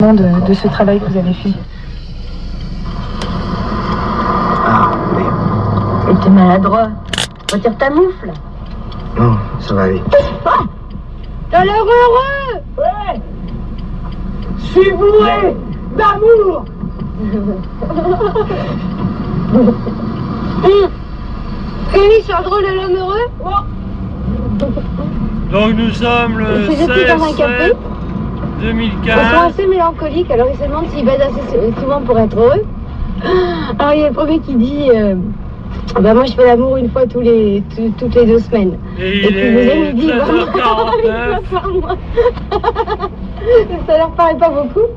justement de ce travail que vous avez fait? Ah, mais... Et t'es maladroit. Retire ta moufle. Non, ça va aller. Ah, t'as l'air heureux. Ouais. Je suis bourré d'amour. Rémi, sur le drôle de l'homme heureux. Donc nous sommes le 16 café. 2015. Ils sont assez mélancoliques, alors ils se demandent s'ils baisent assez souvent pour être heureux. Alors il y a le premier qui dit bah moi je fais l'amour une fois toutes les 2 semaines. Et puis le deuxième il dit 13h49. Ça leur paraît pas beaucoup.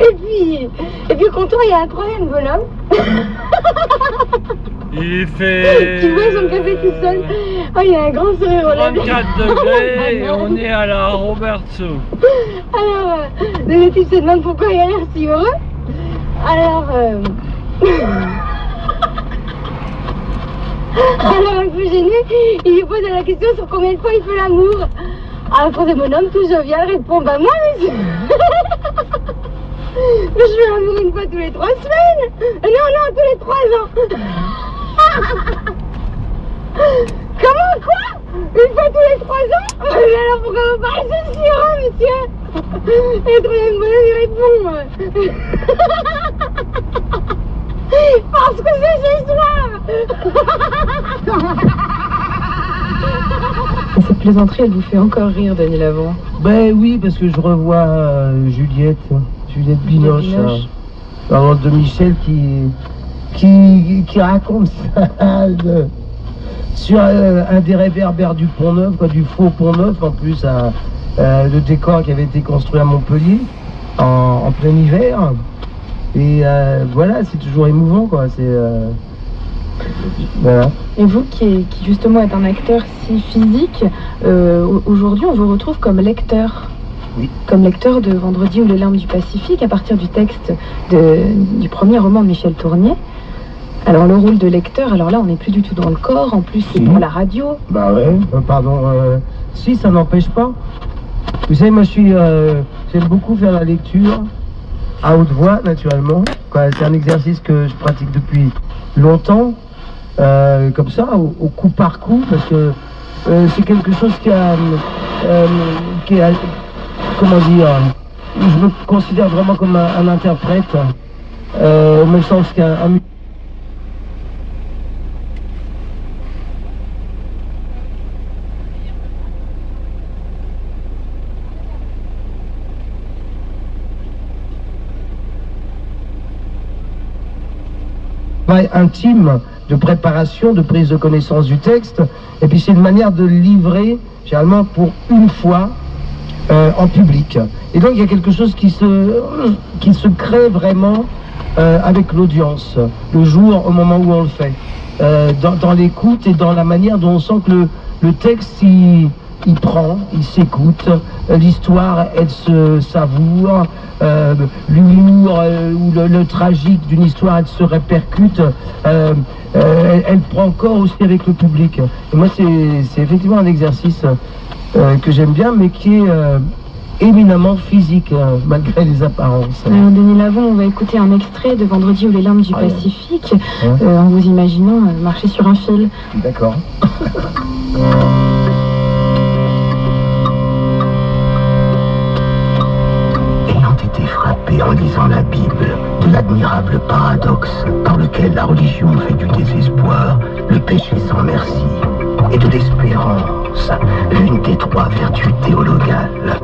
Et puis au comptoir il y a un troisième bonhomme. Il fait... Qui boit son café tout seul. Oh, il a un grand sourire aux lèvres. 34 degrés et on est à la Robertso. Alors, le type se demande pourquoi il a l'air si heureux. Alors, alors un peu gêné, il lui pose la question sur combien de fois il fait l'amour. Alors, le troisième bonhomme, tout jovial, répond, bah moi, monsieur. Mais je fais l'amour une fois tous les 3 semaines. Non, tous les 3 ans. Comment, quoi? Une fois tous les 3 ans? Mais alors pourquoi vous parlez de si heureux, monsieur? Et le troisième bonhomme, il répond parce que c'est ce soir. Cette plaisanterie, elle vous fait encore rire, Denis Lavant? Ben oui, parce que je revois Juliette Binoche, maman de Michel qui raconte ça sur un des réverbères du Pont-Neuf, du faux Pont-Neuf, en plus le décor qui avait été construit à Montpellier en plein hiver. Et voilà, c'est toujours émouvant, quoi. Voilà. Et vous, qui justement êtes un acteur si physique, aujourd'hui on vous retrouve comme lecteur. Oui. Comme lecteur de Vendredi ou les larmes du Pacifique, à partir du texte du premier roman de Michel Tournier. Alors le rôle de lecteur, alors là on n'est plus du tout dans le corps, en plus c'est pour la radio. Bah ouais, pardon, si ça n'empêche pas. Vous savez, moi j'aime beaucoup faire la lecture, à haute voix naturellement. C'est un exercice que je pratique depuis longtemps, comme ça, au coup par coup, parce que c'est quelque chose qui a comment dire, je me considère vraiment comme un interprète, au même sens qu'un travail intime de préparation, de prise de connaissance du texte, et puis c'est une manière de livrer, généralement pour une fois, en public. Et donc il y a quelque chose qui se crée vraiment avec l'audience, le jour, au moment où on le fait, dans l'écoute et dans la manière dont on sent que le texte, il prend, il s'écoute, l'histoire, elle se savoure, l'humour ou le tragique d'une histoire, elle se répercute, elle prend corps aussi avec le public. Et moi, c'est effectivement un exercice que j'aime bien, mais qui est éminemment physique, malgré les apparences. Alors, Denis Lavant, on va écouter un extrait de Vendredi ou les larmes du Pacifique, en vous imaginant marcher sur un fil. D'accord. Frappé en lisant la Bible de l'admirable paradoxe par lequel la religion fait du désespoir le péché sans merci et de l'espérance l'une des 3 vertus théologales.